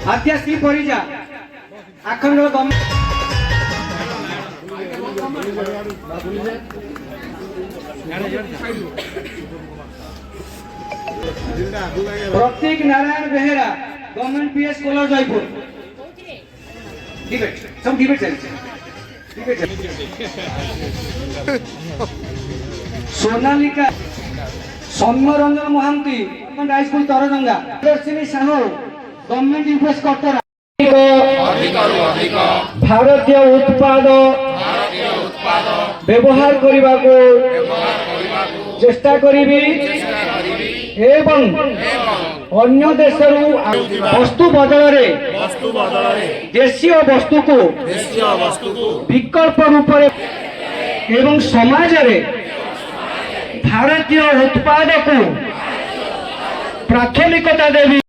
हत्या Shri Parija Akhand Pratik Narayan Behera government PS college Jeypore debate सब debate Sonalika Soumya Ranjan Mahanti high school Tarjanga Darshini Sahoo government UPS Katra भारतीय उत्पाद व्यवहार करने को चेष्टा करी एवं अन्य देश वस्तु बदल देशीय वस्तु को विकल्प रूप एवं समाज रे भारतीय उत्पाद को प्राथमिकता देवी।